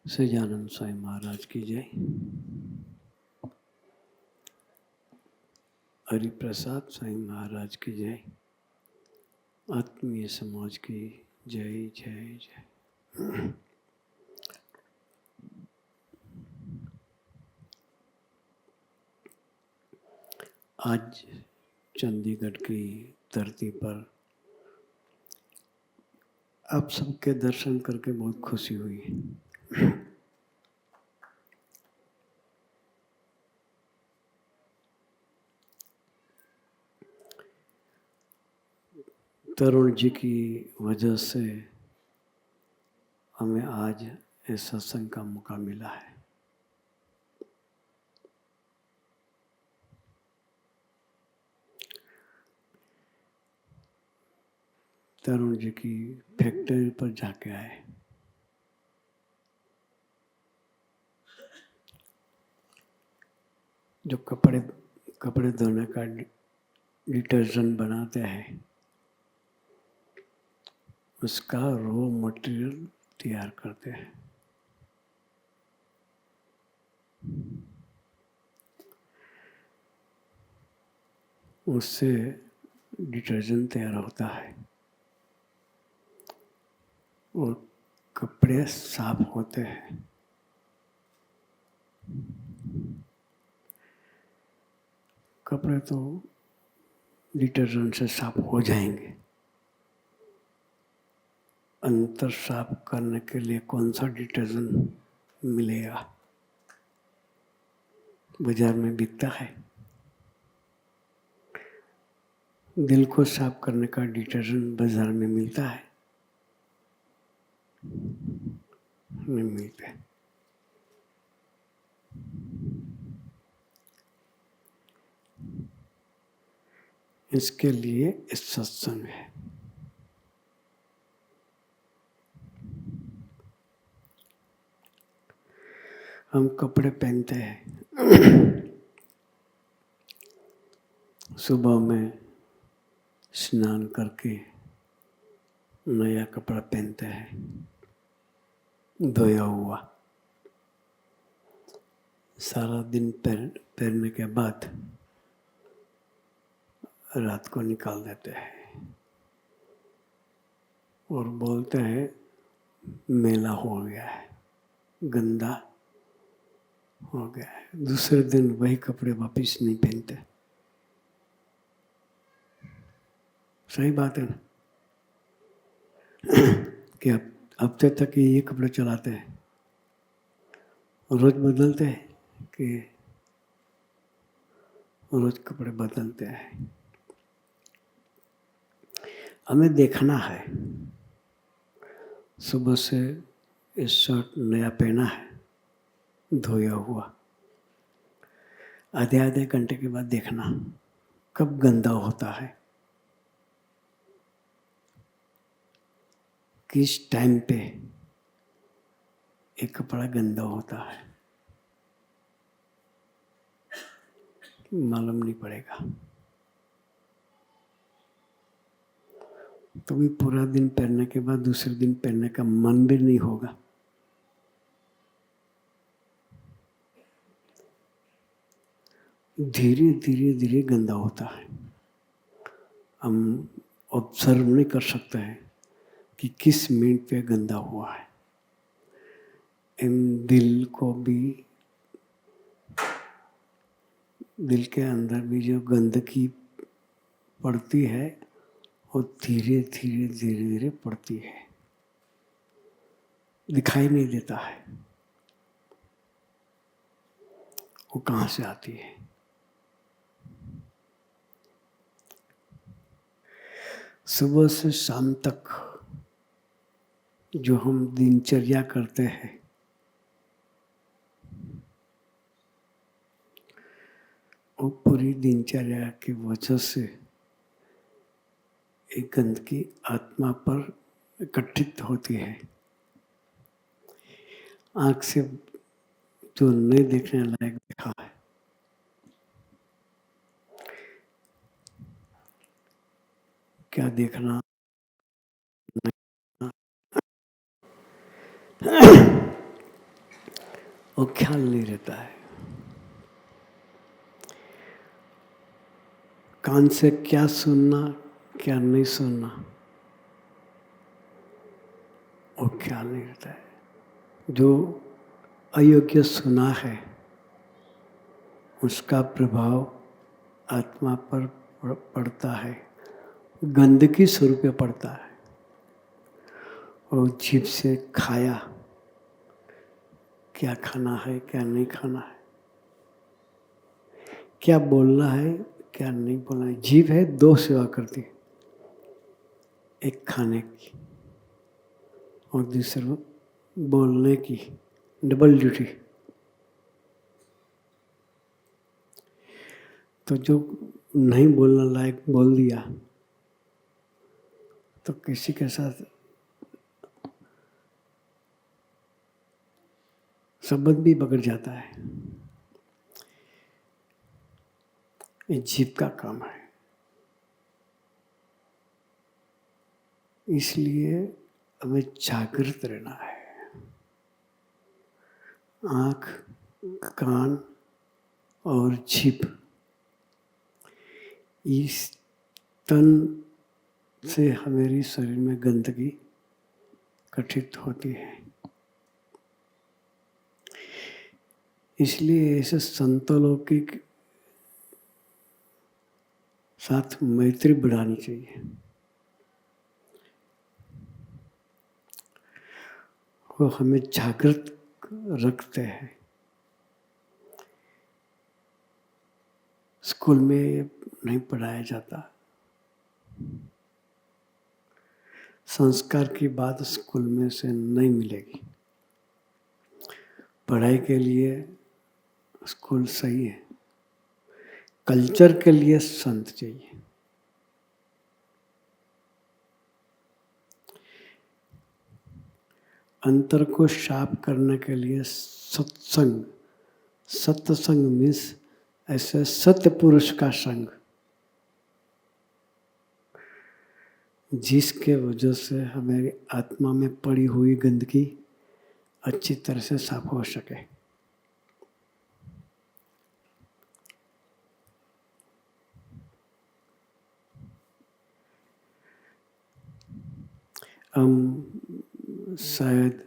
सच्चिदानंद स्वामी महाराज की जय। हरिप्रसाद स्वामी महाराज की जय। आत्मीय समाज की जय जय जय। आज चंडीगढ़ की धरती पर आप सबके दर्शन करके बहुत खुशी हुई। तरुण जी की वजह से हमें आज इस सत्संग का मौका मिला है। तरुण जी की फैक्ट्री पर जाके आए। जो कपड़े धोने का डिटर्जेंट बनाते हैं, उसका रॉ मटेरियल तैयार करते हैं। उससे डिटर्जेंट तैयार होता है और कपड़े साफ होते हैं। कपड़े तो डिटर्जेंट से साफ हो जाएंगे। अंतर साफ करने के लिए कौन सा डिटर्जेंट मिलेगा? बाजार में बिकता है। दिल को साफ करने का डिटर्जेंट बाजार में मिलता है? नहीं मिलता। इसके लिए इस सत्संग है। हम कपड़े पहनते हैं। सुबह में स्नान करके नया कपड़ा पहनते हैं, धोया हुआ। सारा दिन पहनने के बाद रात को निकाल देते हैं और बोलते हैं मैला हो गया है, गंदा हो गया है। दूसरे दिन वही कपड़े वापस नहीं पहनते। सही बात है ना? कि हफ्ते तक ये कपड़े चलाते हैं, रोज बदलते हैं कि रोज कपड़े बदलते हैं। हमें देखना है। सुबह से इस शर्ट नया पहना है, धोया हुआ। आधे घंटे के बाद देखना कब गंदा होता है, किस टाइम पे एक कपड़ा गंदा होता है, मालूम नहीं पड़ेगा। तो भी पूरा दिन पहनने के बाद दूसरे दिन पहनने का मन भी नहीं होगा। धीरे धीरे धीरे गंदा होता है। हम ऑब्जर्व नहीं कर सकते हैं कि किस मिनट पे गंदा हुआ है। इन दिल को भी, दिल के अंदर भी जो गंदगी पड़ती है वो धीरे धीरे धीरे धीरे पड़ती है, दिखाई नहीं देता है। वो कहाँ से आती है? सुबह से शाम तक जो हम दिनचर्या करते हैं, वो पूरी दिनचर्या की वजह से एक गंदगी आत्मा पर इकट्ठित होती है। आँख से जो नहीं देखने लायक देखा है, क्या देखना नहीं। वो ख्याल नहीं रहता है। कान से क्या सुनना क्या नहीं सुनना वो ख्याल नहीं रहता है। जो अयोग्य सुना है उसका प्रभाव आत्मा पर पड़ता है, गंदगी स्वरूप पड़ता है। और जीभ से खाया, क्या खाना है क्या नहीं खाना है, क्या बोलना है क्या नहीं बोलना है। जीभ है दो सेवा करती, एक खाने की और दूसरा बोलने की, डबल ड्यूटी। तो जो नहीं बोलना लायक बोल दिया तो किसी के साथ संबंध भी बिगड़ जाता है। ये जीभ का काम है। इसलिए हमें जागृत रहना है। आँख, कान और जीभ इस तन से हमारे शरीर में गंदगी गठित होती है। इसलिए ऐसे संतों के साथ मैत्री बढ़ानी चाहिए। वो हमें जागृत रखते हैं। स्कूल में नहीं पढ़ाया जाता। संस्कार की बात स्कूल में से नहीं मिलेगी। पढ़ाई के लिए स्कूल सही है, कल्चर के लिए संत चाहिए। अंतर को साफ करने के लिए सत्संग, सत्संग मीन्स ऐसे सत्य पुरुष का संग, जिसके वजह से हमारी आत्मा में पड़ी हुई गंदगी अच्छी तरह से साफ हो सके। हम शायद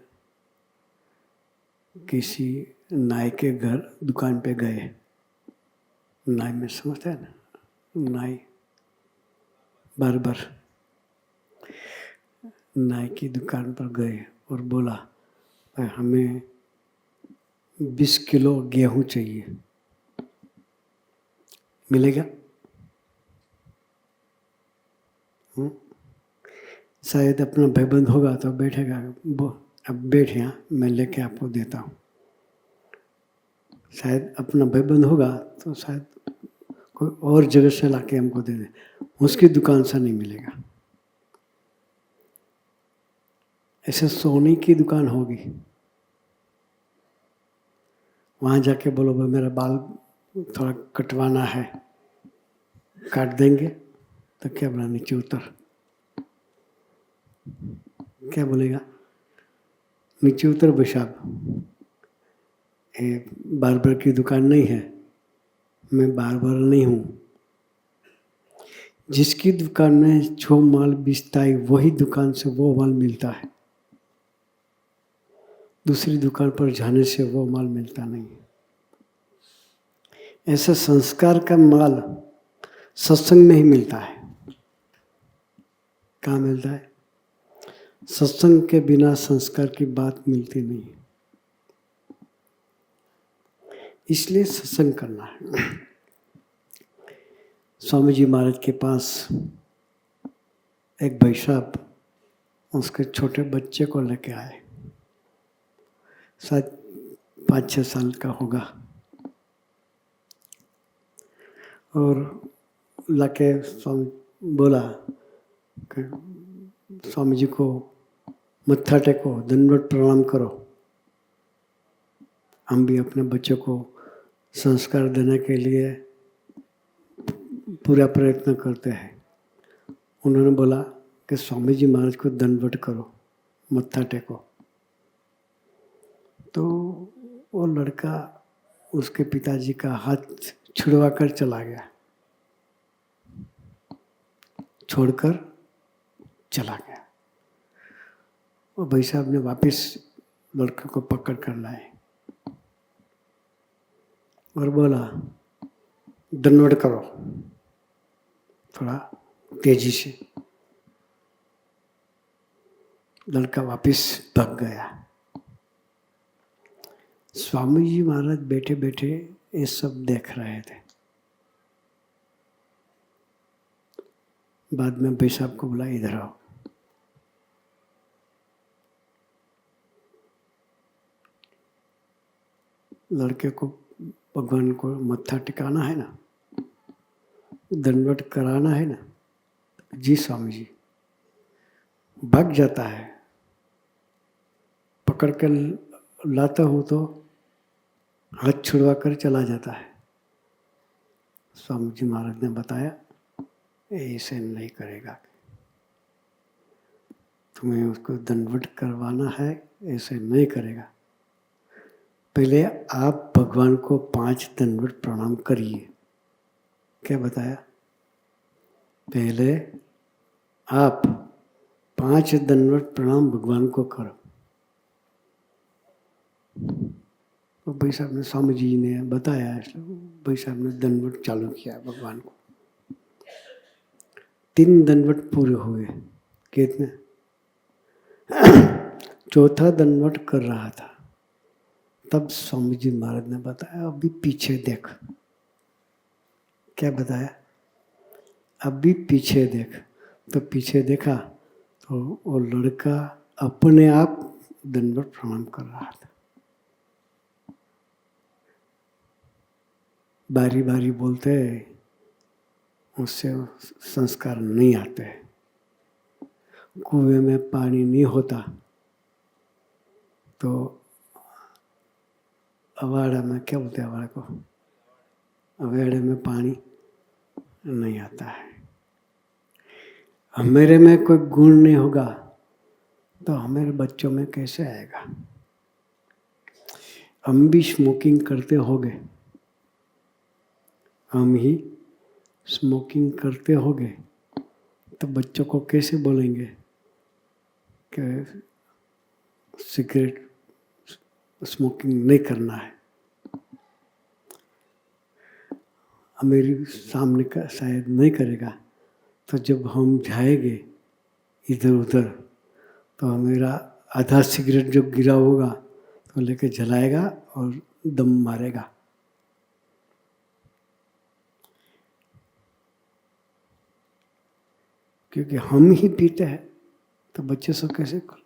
किसी नाई के घर दुकान पे गए, नाई में समझते हैं ना, नाई बार्बर, नाई की दुकान पर गए और बोला हमें 20 किलो गेहूं चाहिए, मिलेगा? शायद अपना भाईबंद होगा तो बैठेगा, वो अब बैठ यहाँ मैं लेके आपको देता हूँ। शायद अपना भाईबंद होगा तो शायद कोई और जगह से लाके हमको दे दे, उसकी दुकान से नहीं मिलेगा। ऐसे सोने की दुकान होगी, वहाँ जाके बोलो भाई मेरा बाल थोड़ा कटवाना है, काट देंगे? तो क्या बोला, नीचे उतर, क्या बोलेगा? नीचे उतर पेशाब, ये बार्बर की दुकान नहीं है, मैं बार्बर नहीं हूँ। जिसकी दुकान में जो माल बेचता है वही दुकान से वो माल मिलता है, दूसरी दुकान पर जाने से वो माल मिलता नहीं। ऐसे संस्कार का माल सत्संग में ही मिलता है। कहाँ मिलता है? सत्संग के बिना संस्कार की बात मिलती नहीं। इसलिए सत्संग करना है। स्वामी जी महाराज के पास एक भाई साहब उसके छोटे बच्चे को लेके आए, शायद 5-6 साल का होगा, और लाके स्वामी बोला कि स्वामी जी को मत्था टेको, दंडवत प्रणाम करो, हम भी अपने बच्चों को संस्कार देने के लिए पूरा प्रयत्न करते हैं। उन्होंने बोला कि स्वामी जी महाराज को दंडवत करो, मत्था टेको। तो वो लड़का उसके पिताजी का हाथ छुड़वा कर चला गया, छोड़कर चला गया। और भाई साहब ने वापस लड़के को पकड़ कर लाए और बोला दंडवत करो थोड़ा तेजी से। लड़का वापस भाग गया। स्वामी जी महाराज बैठे बैठे ये सब देख रहे थे। बाद में भाई साहब को बोला इधर आओ। लड़के को भगवान को मत्था टिकाना है ना, दंडवत कराना है ना। जी स्वामी जी। भाग जाता है, पकड़ कर लाता हूँ तो हाथ छुड़वा कर चला जाता है। स्वामी जी महाराज ने बताया ऐसे नहीं करेगा, तुम्हें उसको दंडवत करवाना है, ऐसे नहीं करेगा। पहले आप भगवान को 5 दंडवत प्रणाम करिए। क्या बताया? पहले आप 5 दंडवत प्रणाम भगवान को करो। तो भाई साहब ने, स्वामी जी ने बताया, भाई साहब ने दंडवत चालू किया भगवान को। 3 दंडवत पूरे हुए। कितने? चौथा दंडवत कर रहा था, तब स्वामी जी महाराज ने बताया अभी पीछे देख। क्या बताया? अभी पीछे देख। तो पीछे देखा तो वो लड़का अपने आप दंडवत प्रणाम कर रहा था। बारी बारी बोलते उससे संस्कार नहीं आते। कुएं में पानी नहीं होता तो अवाड़ा में, क्या बोलते हैं अवाड़ा को, अवेड़े में पानी नहीं आता है। हमारे में कोई गुण नहीं होगा तो हमारे बच्चों में कैसे आएगा? हम भी स्मोकिंग करते होंगे, हम ही स्मोकिंग करते होंगे तो बच्चों को कैसे बोलेंगे कि सिगरेट स्मोकिंग नहीं करना है? मेरी सामने का शायद नहीं करेगा, तो जब हम जाएंगे इधर उधर तो मेरा आधा सिगरेट जो गिरा होगा तो लेके जलाएगा और दम मारेगा। क्योंकि हम ही पीते हैं तो बच्चे सब कैसे कर।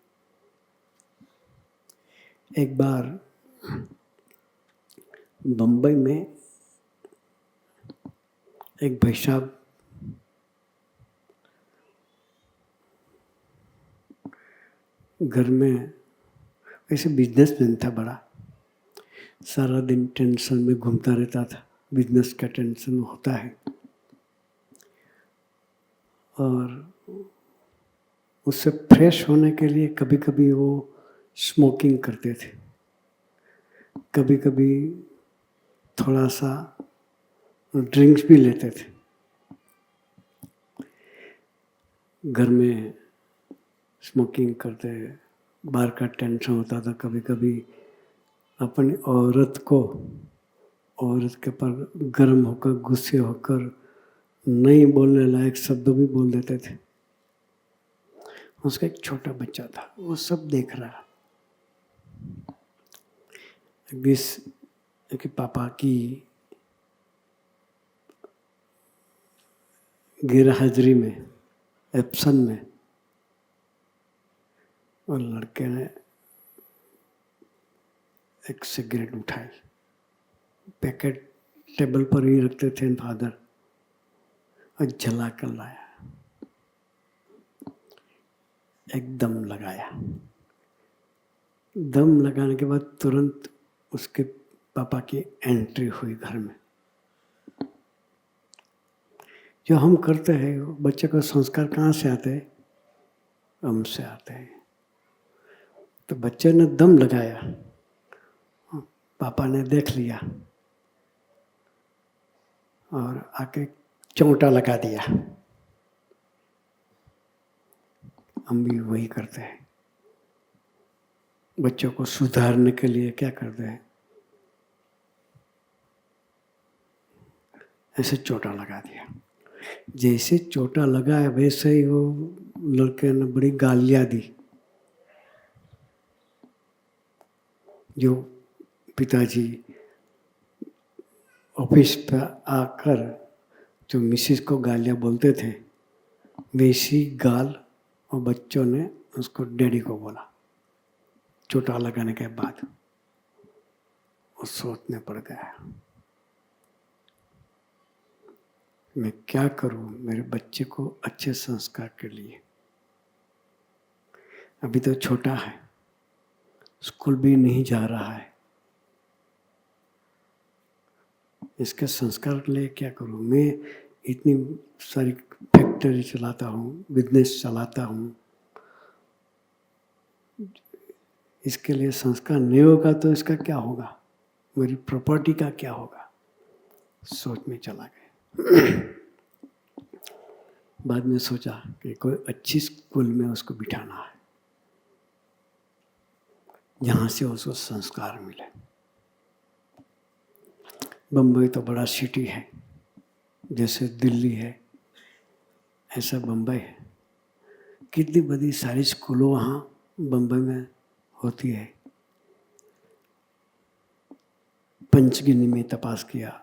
एक बार बम्बई में एक भाई साहब घर में, ऐसे बिजनेसमैन था बड़ा, सारा दिन टेंशन में घूमता रहता था। बिजनेस का टेंशन होता है। और उससे फ्रेश होने के लिए कभी कभी वो स्मोकिंग करते थे, कभी कभी थोड़ा सा ड्रिंक्स भी लेते थे। घर में स्मोकिंग करते, बाहर का टेंशन होता था। कभी कभी अपनी औरत के ऊपर गर्म होकर, गुस्से होकर नहीं बोलने लायक शब्द भी बोल देते थे। उसका एक छोटा बच्चा था, वो सब देख रहा। कि पापा की गैर हाजिरी में, एब्सेंट में, और लड़के ने एक सिगरेट उठाई। पैकेट टेबल पर ही रखते थे फादर, और जला कर लाया, एक दम लगाया। दम लगाने के बाद तुरंत उसके पापा की एंट्री हुई घर में। जो हम करते हैं, बच्चे को संस्कार कहाँ से आते हैं? हमसे आते हैं। तो बच्चे ने दम लगाया, पापा ने देख लिया और आके चोंटा लगा दिया। हम भी वही करते हैं, बच्चों को सुधारने के लिए क्या करते हैं, ऐसे चोटा लगा दिया। जैसे चोटा लगा है वैसे ही वो लड़के ने बड़ी गालियाँ दी। जो पिताजी ऑफिस पर आकर जो मिसेस को गालियाँ बोलते थे, वैसी गाल और बच्चों ने उसको डैडी को बोला। चोटा लगाने के बाद वो सोचने पड़ गया, मैं क्या करूं मेरे बच्चे को अच्छे संस्कार के लिए। अभी तो छोटा है, स्कूल भी नहीं जा रहा है, इसके संस्कार के लिए क्या करूं। मैं इतनी सारी फैक्ट्री चलाता हूँ, बिजनेस चलाता हूँ, इसके लिए संस्कार नहीं होगा तो इसका क्या होगा, मेरी प्रॉपर्टी का क्या होगा। सोच में चला गया। बाद में सोचा कि कोई अच्छी स्कूल में उसको बिठाना है, जहाँ से उसको संस्कार मिले। बम्बई तो बड़ा सिटी है, जैसे दिल्ली है ऐसा बम्बई है। कितनी बड़ी सारी स्कूलों वहाँ बम्बई में होती है। पंचगिनी में तपास किया,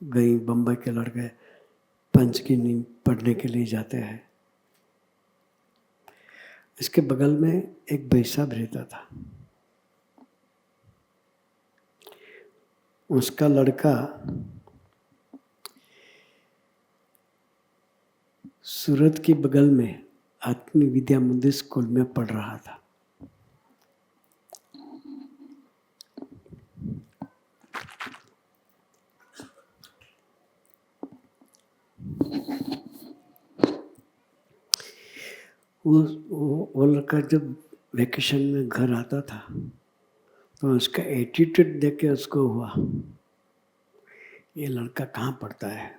गई बम्बई के लड़के पंचगिनी पढ़ने के लिए जाते हैं। इसके बगल में एक भाई साहब रहता था, उसका लड़का सूरत के बगल में आत्मी विद्या मंदिर स्कूल में पढ़ रहा था। वो लड़का जब वेकेशन में घर आता था तो उसका एटीट्यूड देख के उसको हुआ, ये लड़का कहाँ पढ़ता है।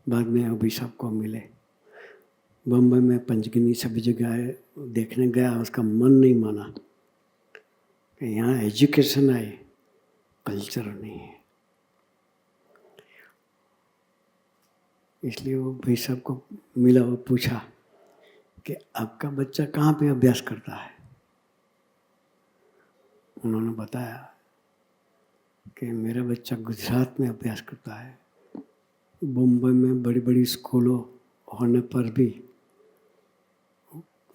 बाद में अभी सबको मिले, बम्बई में पंचगिनी सभी जगह देखने गया, उसका मन नहीं माना कि यहाँ एजुकेशन है, कल्चर नहीं है। इसलिए वो भाई साहब को मिला, वो पूछा कि आपका बच्चा कहाँ पे अभ्यास करता है। उन्होंने बताया कि मेरा बच्चा गुजरात में अभ्यास करता है। मुंबई में बड़ी बड़ी स्कूलों होने पर भी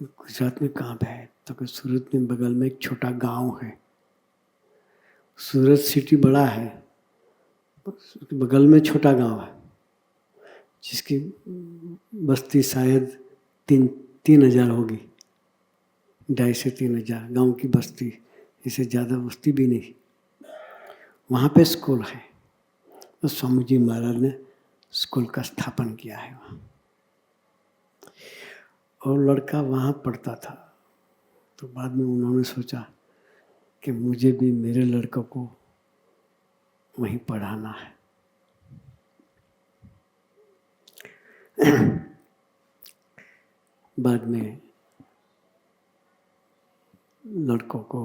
गुजरात में कहाँ पे है, तो सूरत में बगल में एक छोटा गांव है। सूरत सिटी बड़ा है, बगल में छोटा गांव है जिसकी बस्ती शायद 3,000 होगी, 2,500 से 3,000 गांव की बस्ती, इससे ज़्यादा बस्ती भी नहीं। वहाँ पे स्कूल है, तो स्वामी जी महाराज ने स्कूल का स्थापन किया है वहाँ, और लड़का वहाँ पढ़ता था। तो बाद में उन्होंने सोचा कि मुझे भी मेरे लड़कों को वहीं पढ़ाना है। बाद में लड़कों को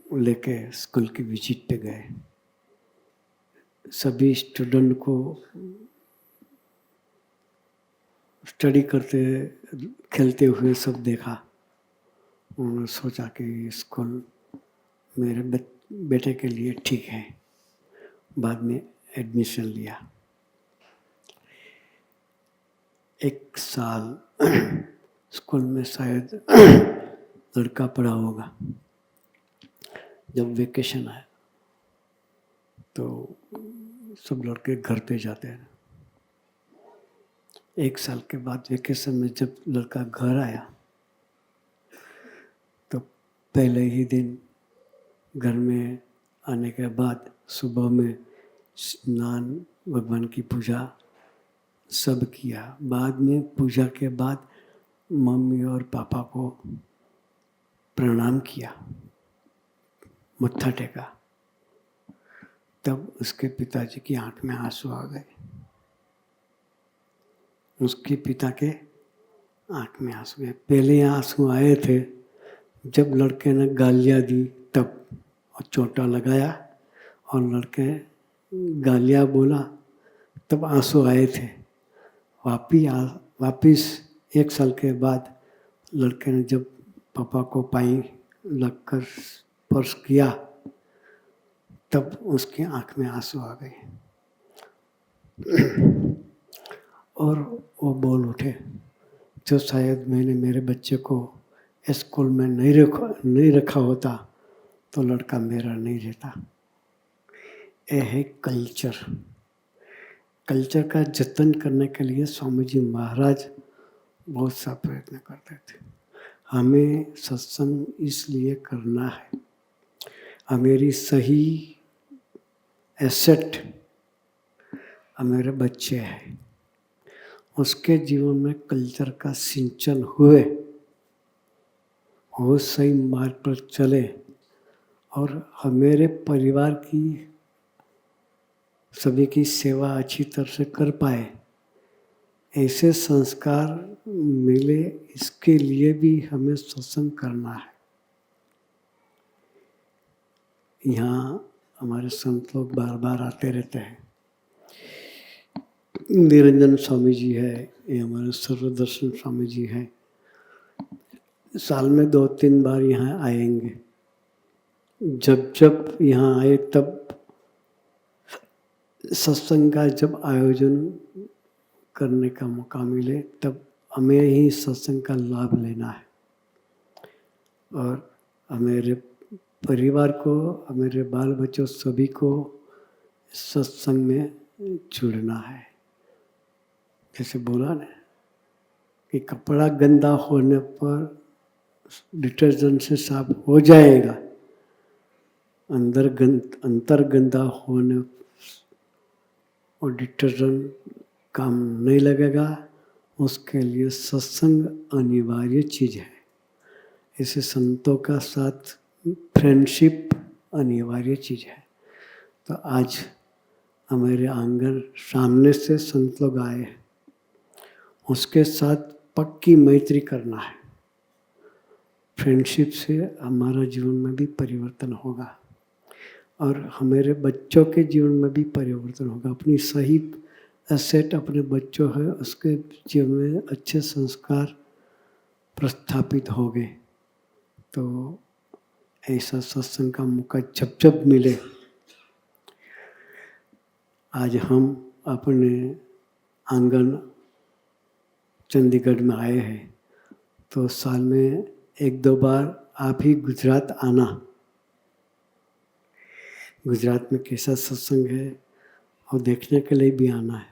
लेके स्कूल की विजिट पे गए, सभी स्टूडेंट को स्टडी करते खेलते हुए सब देखा। उन्होंने सोचा कि स्कूल मेरे बेटे के लिए ठीक है। बाद में एडमिशन लिया। 1 साल स्कूल में शायद लड़का पढ़ा होगा। जब वेकेशन आया तो सब लड़के घर पे जाते हैं। 1 साल के बाद वेकेशन में जब लड़का घर आया तो पहले ही दिन घर में आने के बाद सुबह में स्नान, भगवान की पूजा सब किया। बाद में पूजा के बाद मम्मी और पापा को प्रणाम किया, मत्था टेका, तब उसके पिताजी की आंख में आंसू आ गए। उसके पिता के आंख में आंसू गए। पहले आंसू आए थे जब लड़के ने गालियाँ दी तब, और चोटा लगाया और लड़के गालियाँ बोला तब आंसू आए थे। वापिस 1 साल के बाद लड़के ने जब पापा को पाई लगकर स्पर्श किया तब उसकी आंख में आंसू आ गए और वो बोल उठे, जो शायद मैंने मेरे बच्चे को स्कूल में नहीं रखा होता तो लड़का मेरा नहीं रहता। यह है कल्चर। कल्चर का जतन करने के लिए स्वामी जी महाराज बहुत सा प्रयत्न करते थे। हमें सत्संग इसलिए करना है, हमारी सही एसेट हमारे बच्चे हैं, उसके जीवन में कल्चर का सिंचन हुए, वो सही मार्ग पर चले और हमारे परिवार की सभी की सेवा अच्छी तरह से कर पाए, ऐसे संस्कार मिले, इसके लिए भी हमें सत्संग करना है। यहाँ हमारे संत लोग बार बार आते रहते हैं। निरंजन स्वामी जी है, ये हमारे सर्वदर्शन स्वामी जी हैं। साल में 2-3 बार यहाँ आएंगे। जब यहाँ आए तब सत्संग का जब आयोजन करने का मौका मिले तब हमें ही सत्संग का लाभ लेना है और हमारे परिवार को, हमारे बाल बच्चों सभी को सत्संग में जुड़ना है। जैसे बोला ना कि कपड़ा गंदा होने पर डिटर्जेंट से साफ हो जाएगा, अंतर गंदा होने और डिटर्जेंट काम नहीं लगेगा, उसके लिए सत्संग अनिवार्य चीज़ है। ऐसे संतों का साथ फ्रेंडशिप अनिवार्य चीज़ है। तो आज हमारे आंगन सामने से संत लोग आए हैं, उसके साथ पक्की मैत्री करना है। फ्रेंडशिप से हमारा जीवन में भी परिवर्तन होगा और हमारे बच्चों के जीवन में भी परिवर्तन होगा। अपनी सही एसेट अपने बच्चों है, उसके जीवन में अच्छे संस्कार प्रस्थापित हो गए। तो ऐसा सत्संग का मौका जब जब मिले, आज हम अपने आंगन चंडीगढ़ में आए हैं तो साल में 1-2 बार आप ही गुजरात आना। गुजरात में कैसा सत्संग है और देखने के लिए भी आना है।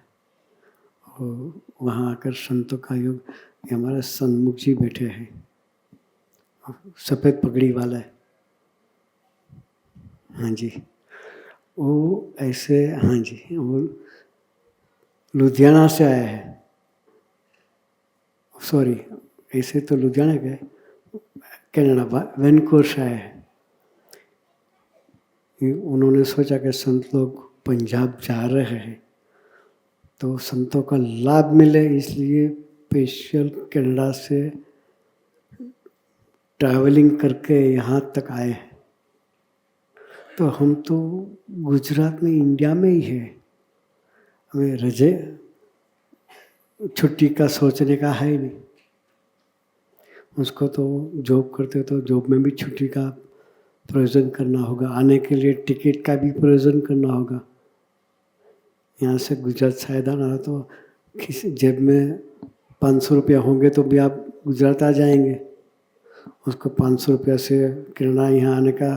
और वहाँ आकर संतों का योग, हमारे सन्मुख जी बैठे हैं, सफ़ेद पगड़ी वाला है, हाँ जी, वो ऐसे, हाँ जी, वो लुधियाना से आया है। सॉरी, ऐसे तो लुधियाना गए, कनाडा वैनकूवर से आए हैं। उन्होंने सोचा कि संत लोग पंजाब जा रहे हैं तो संतों का लाभ मिले, इसलिए स्पेशल कनाडा से ट्रैवलिंग करके यहाँ तक आए हैं। तो हम तो गुजरात में, इंडिया में ही है, हमें रजे छुट्टी का सोचने का है नहीं। उसको तो जॉब करते तो जॉब में भी छुट्टी का प्रयोजन करना होगा, आने के लिए टिकट का भी प्रयोजन करना होगा। यहाँ से गुजरात शायद आना तो किसी जेब में 500 रुपया होंगे तो भी आप गुजरात आ जाएंगे। उसको 500 रुपया से किराना यहाँ आने का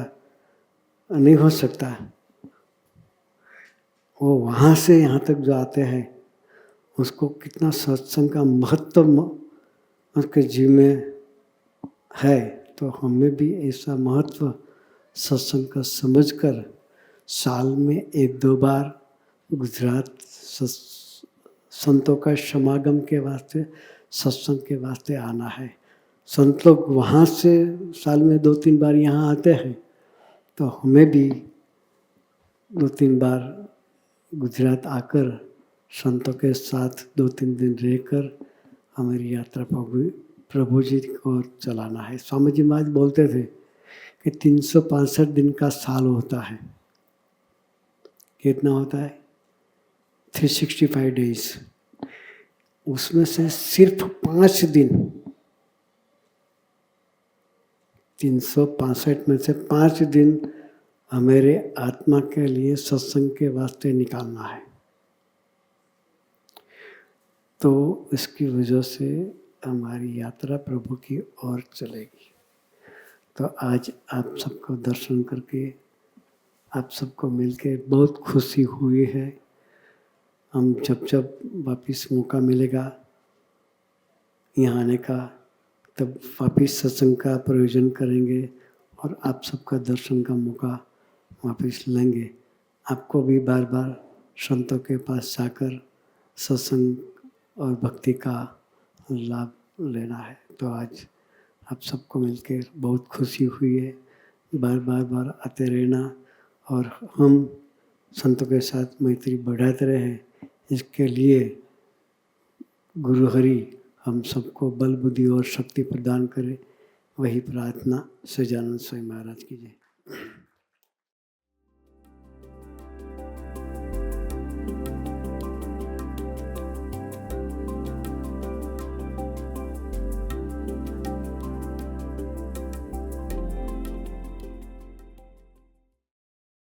नहीं हो सकता। वो वहाँ से यहाँ तक जो आते हैं उसको कितना सत्संग का महत्व उसके जीव में है। तो हमें भी ऐसा महत्व सत्संग का समझकर साल में 1-2 बार गुजरात संतों का समागम के वास्ते, सत्संग के वास्ते आना है। संत लोग वहाँ से साल में 2-3 बार यहाँ आते हैं, तो हमें भी 2-3 बार गुजरात आकर संतों के साथ 2-3 दिन रहकर हमारी यात्रा प्रभु जी को चलाना है। स्वामी जी महाराज बोलते थे कि 365 दिन का साल होता है। कितना होता है? 365 डेज। उसमें से सिर्फ 5 दिन, 365 में से 5 दिन हमारे आत्मा के लिए सत्संग के वास्ते निकालना है। तो इसकी वजह से हमारी यात्रा प्रभु की ओर चलेगी। तो आज आप सबको दर्शन करके, आप सबको मिलके बहुत खुशी हुई है। हम जब जब वापस मौका मिलेगा यहाँ आने का, तब वापस सत्संग का प्रयोजन करेंगे और आप सबका दर्शन का मौका वापस लेंगे। आपको भी बार बार संतों के पास जाकर सत्संग और भक्ति का लाभ लेना है। तो आज आप सबको मिलकर बहुत खुशी हुई है। बार आते रहना और हम संतों के साथ मैत्री बढ़ाते रहें, इसके लिए गुरु हरि हम सबको बल बुद्धि और शक्ति प्रदान करे। वही प्रार्थना सच्चिदानंद स्वामी महाराज की जय।